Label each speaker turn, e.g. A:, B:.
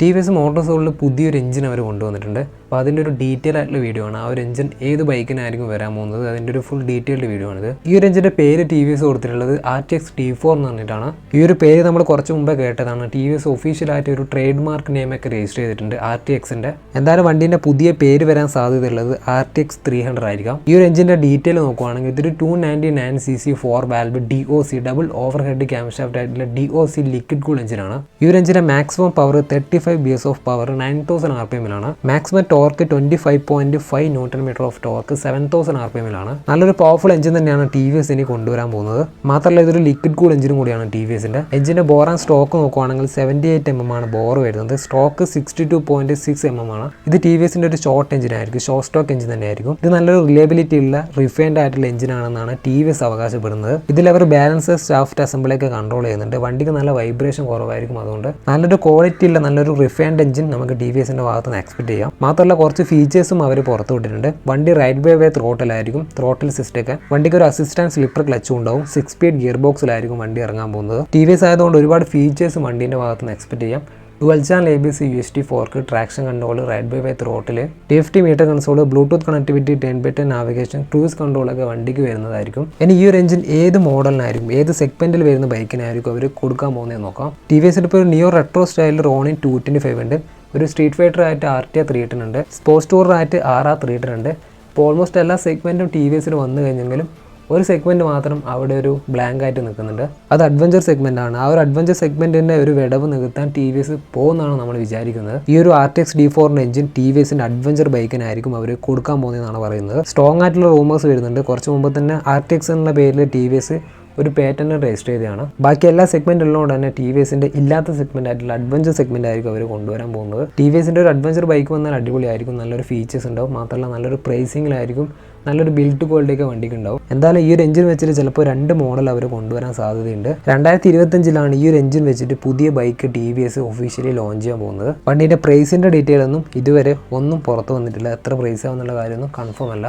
A: T V S motor സോളിൽ പുതിയൊരു engine അവർ കൊണ്ടുവന്നിട്ടുണ്ട്. അപ്പോൾ അതിൻ്റെ ഒരു ഡീറ്റെയിൽ ആയിട്ടുള്ള വീഡിയോ ആണ്. ആ ഒരു എഞ്ചിൻ ഏത് ബൈക്കിനായിരിക്കും വരാൻ പോകുന്നത്, അതിൻ്റെ ഒരു ഫുൾ ഡീറ്റെയിൽഡ് വീഡിയോ ആണിത്. ഈ ഒരു എഞ്ചിൻ്റെ പേര് ടി വി എസ് കൊടുത്തിട്ടുള്ളത് RTX T4 എന്ന് പറഞ്ഞിട്ടാണ്. ഈ ഒരു പേര് നമ്മൾ കുറച്ച് മുമ്പേ കേട്ടതാണ്. ടി വി എസ് ഒഫീഷ്യലായിട്ട് ഒരു ട്രേഡ് മാർക്ക് നെയിമൊക്കെ രജിസ്റ്റർ ചെയ്തിട്ടുണ്ട് RTXൻ്റെ. എന്തായാലും വണ്ടീൻ്റെ പുതിയ പേര് വരാൻ സാധ്യതയുള്ളത് RTX 300 ആയിരിക്കാം. ഈ ഒരു എഞ്ചിൻ്റെ ഡീറ്റെയിൽ നോക്കുവാണെങ്കിൽ ഇതൊരു 299cc 4 valve DOC double over head camshaft ആയിട്ടുള്ള DOC ലിക്വിഡ് കൂൾ എഞ്ചിനാണ്. ഈ ഒരു എഞ്ചിൻ്റെ maximum power 35 BS of power 9000 RPM-ലാണ്. Maximum torque 25.5 Nm of torque 7000 RPM-ലാണ്. നല്ലൊരു പവർഫുൾ എഞ്ചിൻ തന്നെയാണ് ടി വി എസ് ഇനി കൊണ്ടുവരാൻ പോകുന്നത്. മാത്രമല്ല ഇതൊരു ലിക്വിഡ് കൂൾ എഞ്ചിനും കൂടിയാണ് ടി വി എസിൻ്റെ. എഞ്ചിൻ്റെ ബോർ ആൻഡ് സ്ട്രോക്ക് നോക്കുവാണെങ്കിൽ 78 mm ആണ് ബോർ വരുന്നത്. സ്ട്രോക്ക് 62.6 mm ആണ്. ഇത് ടി വി എസിൻ്റെ ഒരു ഷോർട്ട് എഞ്ചിൻ ആയിരിക്കും, ഷോർട്ട് സ്റ്റോക്ക് എഞ്ചിൻ തന്നെയായിരിക്കും. ഇത് നല്ലൊരു റിലയബിലിറ്റി ഉള്ള റിഫൈൻഡ് ആയിട്ടുള്ള എഞ്ചിനാണെന്നാണ് ടി വി എസ് അവകാശപ്പെടുന്നത്. ഇതിൽ അവർ ബാലൻസ് ഷാഫ്റ്റ് അസംബ്ലിയൊക്കെ കൺട്രോൾ ചെയ്യുന്നുണ്ട്. വണ്ടിക്ക് നല്ല വൈബ്രേഷൻ കുറവായിരിക്കും. അതുകൊണ്ട് നല്ലൊരു ക്വാളിറ്റി ഉള്ള നല്ലൊരു റിഫൈൻഡ് എഞ്ചിൻ നമുക്ക് ടി വി എസിൻ്റെ ഭാഗത്ത് നിന്ന് എക്സ്പെക്ട് ചെയ്യാം. മാത്രമല്ല കുറച്ച് ഫീച്ചേഴ്സും അവർ പുറത്തു വിട്ടിട്ടുണ്ട്. വണ്ടി റൈറ്റ് ബൈ വേ ത്രോട്ടിലായിരിക്കും. ത്രോട്ടിൽ സിസ്റ്റമൊക്കെ വണ്ടിക്ക് ഒരു അസിസ്റ്റൻറ്റ് സ്ലിപ്പർ ക്ലച്ചും ഉണ്ടാവും. 6 സ്പീഡ് ഗിയർ ബോക്സിലായിരിക്കും വണ്ടി ഇറങ്ങാൻ പോകുന്നത്. ടി വി എസ് ആയതുകൊണ്ട് ഒരുപാട് ഫീച്ചേഴ്സും വണ്ടീൻ്റെ ഭാഗത്ത് നിന്ന് എക്സ്പെക്ട് ചെയ്യാം. Dual channel ABS USD fork, traction control, ride by wire throttle, TFT meter console, Bluetooth connectivity, 10x10 navigation, cruise കൺട്രോളൊക്കെ വണ്ടിക്ക് വരുന്നതായിരിക്കും. ഇനി ഈ ഒരു എഞ്ചിൻ ഏത് മോഡലിനായിരിക്കും, ഏത് സെഗ്മെന്റിൽ വരുന്ന ബൈക്കിനായിരിക്കും അവർ കൊടുക്കാൻ പോകുന്നത് നോക്കാം. ടി വി എസിൽ ഇപ്പോൾ ഒരു നിയോ റെട്രോ സ്റ്റൈലിൽ റോണിൻ 225 ഉണ്ട്. ഒരു സ്ട്രീറ്റ് ഫൈറ്റർ ആയിട്ട് RTR 310 ഉണ്ട്. സ്പോർട്സ് ടൂറർ ആയിട്ട് RR 310 ഉണ്ട്. ഇപ്പോൾ ഓൾമോസ്റ്റ് എല്ലാ സെഗ്മെന്റും ടി വി എസിൽ വന്നു കഴിഞ്ഞെങ്കിലും ഒരു സെഗ്മെൻറ്റ് മാത്രം അവിടെ ഒരു ബ്ലാങ്ക് ആയിട്ട് നിൽക്കുന്നുണ്ട്. അത് അഡ്വഞ്ചർ സെഗ്മെൻ്റ് ആണ്. ആ ഒരു അഡ്വഞ്ചർ സെഗ്മെൻറ്റിൻ്റെ ഒരു വിടവ് നികത്താൻ ടി വി എസ് പോകുന്നതാണ് നമ്മൾ വിചാരിക്കുന്നത്. ഈ ഒരു RTX D4 engine T V എസിൻ്റെ അഡ്വഞ്ചർ ബൈക്കിനായിരിക്കും അവർ കൊടുക്കാൻ പോകുന്നതെന്നാണ് പറയുന്നത്. സ്ട്രോങ് ആയിട്ടുള്ള റൂമേഴ്സ് വരുന്നുണ്ട്. കുറച്ച് മുമ്പ് തന്നെ RTX എന്നുള്ള പേരിൽ ടി വി എസ് ഒരു പേറ്റന്റ് രജിസ്റ്റർ ചെയ്തതാണ്. ബാക്കി എല്ലാ സെഗ്മെന്റ് ഉള്ളതുകൊണ്ട് തന്നെ ടി വി എസിൻ്റെ ഇല്ലാത്ത സെഗ്മെന്റ് ആയിട്ടുള്ള അഡ്വഞ്ചർ സെഗ്മെന്റ് ആയിരിക്കും അവർ കൊണ്ടുവരാൻ പോകുന്നത്. ടി വി എസിൻ്റെ ഒരു അഡ്വഞ്ചർ ബൈക്ക് വന്നാൽ അടിപൊളിയായിരിക്കും. നല്ലൊരു ഫീച്ചേഴ്സ് ഉണ്ടാവും. മാത്രമല്ല നല്ലൊരു പ്രൈസിങ്ങിലായിരിക്കും, നല്ലൊരു ബിൽഡ് ക്വാളിറ്റി ഒക്കെ വണ്ടിക്ക് ഉണ്ടാവും. എന്തായാലും ഈ ഒരു എഞ്ചിൻ വെച്ചിട്ട് ചിലപ്പോൾ 2 മോഡൽ അവർ കൊണ്ടുവരാൻ സാധ്യതയുണ്ട്. 2025 ഈ ഒരു എഞ്ചിൻ വെച്ചിട്ട് പുതിയ bike T V S officially launch ചെയ്യാൻ പോകുന്നത്. വണ്ടീൻ്റെ പ്രൈസിൻ്റെ ഡീറ്റെയിൽ ഒന്നും ഇതുവരെ ഒന്നും പുറത്ത് വന്നിട്ടില്ല. എത്ര പ്രൈസ് ആവുന്നുള്ള കാര്യമൊന്നും കൺഫേം അല്ല.